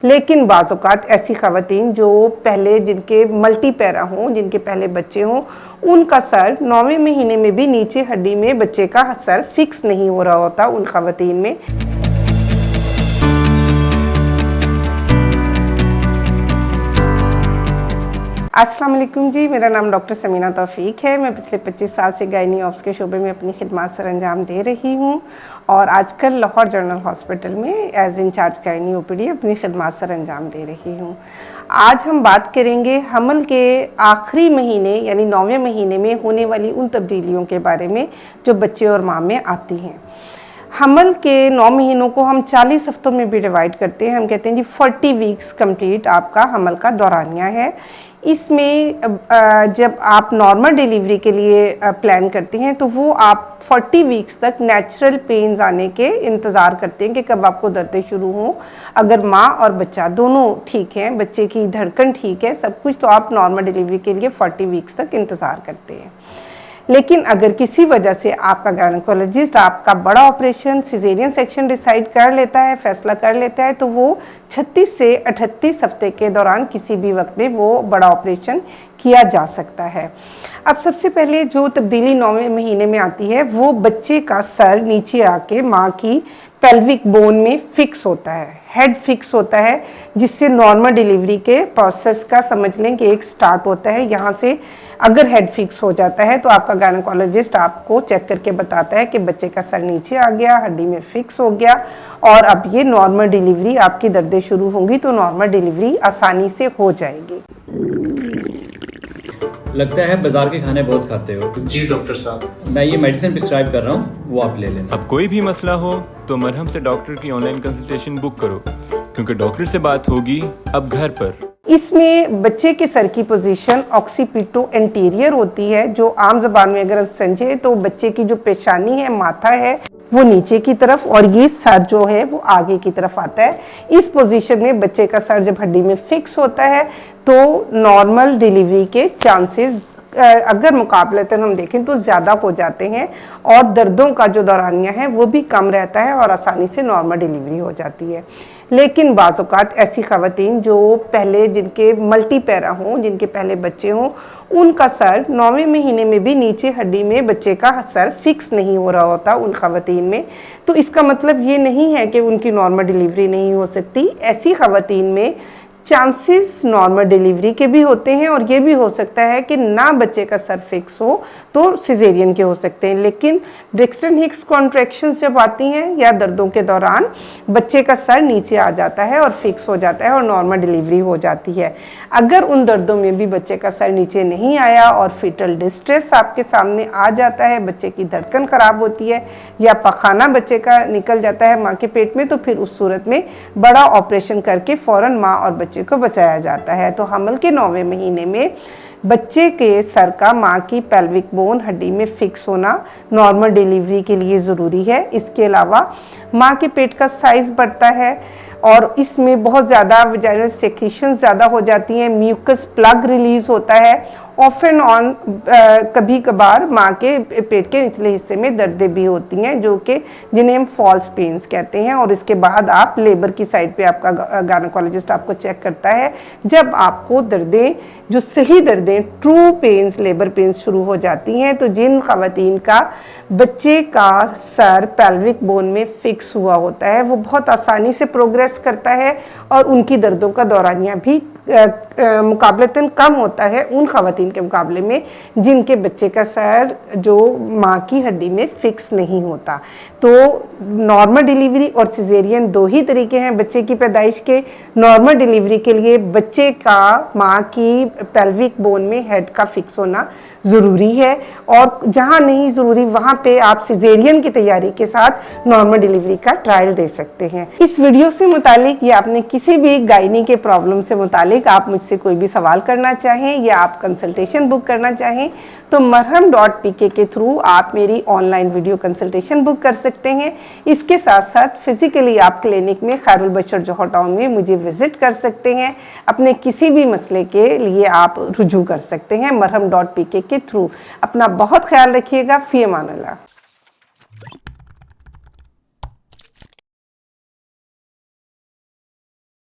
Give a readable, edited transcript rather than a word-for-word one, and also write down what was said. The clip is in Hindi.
लेकिन बाज़ औक़ात ऐसी ख़वातीन जो पहले जिनके मल्टी पैरा हों, जिनके पहले बच्चे हों, उनका सर 9वें महीने में भी नीचे हड्डी में बच्चे का सर फिक्स नहीं हो रहा होता उन ख़वातीन में। अस्सलाम वालेकुम जी, मेरा नाम डॉक्टर समीना तौफीक है। मैं पिछले 25 साल से गायनी ऑप्स के शोबे में अपनी खिदमत सर अंजाम दे रही हूँ और आजकल लाहौर जनरल हॉस्पिटल में एज इंचार्ज गायनी ओपीडी अपनी खिदमत सर अंजाम दे रही हूँ। आज हम बात करेंगे हमल के आखिरी महीने यानी 9वें महीने में होने वाली उन तब्दीलियों के बारे में जो बच्चे और माँ में आती हैं। हमल के 9 महीनों को हम 40 हफ्तों में भी डिवाइड करते हैं। हम कहते हैं जी 40 वीक्स कंप्लीट आपका हमल का दौरानिया है। इसमें जब आप नॉर्मल डिलीवरी के लिए प्लान करते हैं तो वो आप 40 वीक्स तक नेचुरल पेन्स आने के इंतज़ार करते हैं कि कब आपको दर्दें शुरू हों। अगर माँ और बच्चा दोनों ठीक हैं, बच्चे की धड़कन ठीक है, सब कुछ, तो आप नॉर्मल डिलीवरी के लिए 40 वीक्स तक इंतज़ार करते हैं। लेकिन अगर किसी वजह से आपका गायनेकोलॉजिस्ट आपका बड़ा ऑपरेशन सिजेरियन सेक्शन डिसाइड कर लेता है, फैसला कर लेता है, तो वो 36 से 38 हफ्ते के दौरान किसी भी वक्त में वो बड़ा ऑपरेशन किया जा सकता है। अब सबसे पहले जो तब्दीली 9वें महीने में आती है वो बच्चे का सर नीचे आके माँ की पेल्विक बोन में फिक्स होता है, हेड फिक्स होता है, जिससे नॉर्मल डिलीवरी के प्रोसेस का समझ लें कि एक स्टार्ट होता है। यहाँ से अगर हेड फिक्स हो जाता है तो आपका गायनेकोलॉजिस्ट आपको चेक करके बताता है कि बच्चे का सर नीचे आ गया, हड्डी में फिक्स हो गया और अब ये नॉर्मल डिलीवरी, आपकी दर्दें शुरू होंगी तो नॉर्मल डिलीवरी आसानी से हो जाएगी। लगता है बाजार के खाने बहुत खाते हो। जी डॉक्टर साहब, मैं ये मेडिसिन प्रिस्क्राइब कर रहा हूँ, वो आप ले लेना। अब कोई भी मसला हो तो मरहम से डॉक्टर की ऑनलाइन कंसल्टेशन बुक करो, क्योंकि डॉक्टर से बात होगी अब घर पर। इसमें बच्चे के सर की पोजीशन ऑक्सीपिटो एंटीरियर होती है, जो आम जबान में अगर हम समझे तो बच्चे की जो पेशानी है, माथा है, वो नीचे की तरफ और ये सर जो है वो आगे की तरफ आता है। इस पोजीशन में बच्चे का सर जब हड्डी में फिक्स होता है तो नॉर्मल डिलीवरी के चांसेस अगर मुकाबलतन हम देखें तो ज़्यादा हो जाते हैं और दर्दों का जो दौरानिया है वो भी कम रहता है और आसानी से नॉर्मल डिलीवरी हो जाती है। लेकिन बाज़ औक़ात ऐसी ख़वातीन जो पहले जिनके मल्टी पैरा हों, जिनके पहले बच्चे हों, उनका सर 9वें महीने में भी नीचे हड्डी में बच्चे का सर फिक्स नहीं हो रहा होता उन ख़वातीन में। तो इसका मतलब ये नहीं है कि उनकी नॉर्मल डिलीवरी नहीं हो सकती। ऐसी ख़वातीन में चांसेस नॉर्मल डिलीवरी के भी होते हैं और ये भी हो सकता है कि ना बच्चे का सर फिक्स हो तो सिजेरियन के हो सकते हैं। लेकिन ब्रेक्सटन हिक्स कॉन्ट्रैक्शंस जब आती हैं या दर्दों के दौरान बच्चे का सर नीचे आ जाता है और फिक्स हो जाता है और नॉर्मल डिलीवरी हो जाती है। अगर उन दर्दों में भी बच्चे का सर नीचे नहीं आया और फीटल डिस्ट्रेस आपके सामने आ जाता है, बच्चे की धड़कन ख़राब होती है या पखाना बच्चे का निकल जाता है माँ के पेट में, तो फिर उस सूरत में बड़ा ऑपरेशन करके फ़ौरन माँ और बच्चे को बचाया जाता है। तो हमल के 9वें महीने में बच्चे के सर का माँ की पेल्विक बोन हड्डी में फिक्स होना नॉर्मल डिलीवरी के लिए ज़रूरी है। इसके अलावा माँ के पेट का साइज़ बढ़ता है और इसमें बहुत ज़्यादा वजाइनल सेक्रीशन ज़्यादा हो जाती हैं, म्यूकस प्लग रिलीज़ होता है। ऑफ एंड ऑन कभी कभार माँ के पेट के निचले हिस्से में दर्दें भी होती हैं जो कि जिन्हें हम फॉल्स पेन्स कहते हैं और इसके बाद आप लेबर की साइड पे आपका गायनेकोलॉजिस्ट आपको चेक करता है। जब आपको दर्दें, जो सही दर्दें, ट्रू पेन्स, लेबर पेन्स शुरू हो जाती हैं, तो जिन ख़वातीन का बच्चे का सर पेल्विक बोन में फिक्स हुआ होता है वो बहुत आसानी से प्रोग्रेस करता है और उनकी दर्दों का दौरानिया भी मुकाबलतन कम होता है उन ख़वातीन के मुकाबले में जिनके बच्चे का सर जो माँ की हड्डी में फिक्स नहीं होता। तो नॉर्मल डिलीवरी और सिजेरियन दो ही तरीके हैं बच्चे की पैदाइश के। नॉर्मल डिलीवरी के लिए बच्चे का माँ की पेल्विक बोन में हेड का फिक्स होना ज़रूरी है और जहाँ नहीं ज़रूरी वहाँ पे आप सिजेरियन की तैयारी के साथ नॉर्मल डिलीवरी का ट्रायल दे सकते हैं। इस वीडियो से मुतालिक या आपने किसी भी गायनी के प्रॉब्लम से मुतालिक आप मुझसे कोई भी सवाल करना चाहें या आप कंसल्टेशन बुक करना चाहें तो marham.pk के थ्रू आप मेरी ऑनलाइन वीडियो कंसल्टेशन बुक कर सकते हैं। इसके साथ साथ फिज़िकली आप क्लिनिक में खैरुल बशर जौहर टाउन में मुझे विज़िट कर सकते हैं। अपने किसी भी मसले के लिए आप रुजू कर सकते हैं marham.pk के थ्रू। अपना बहुत ख्याल रखिएगा। फ़ी अमान अल्लाह।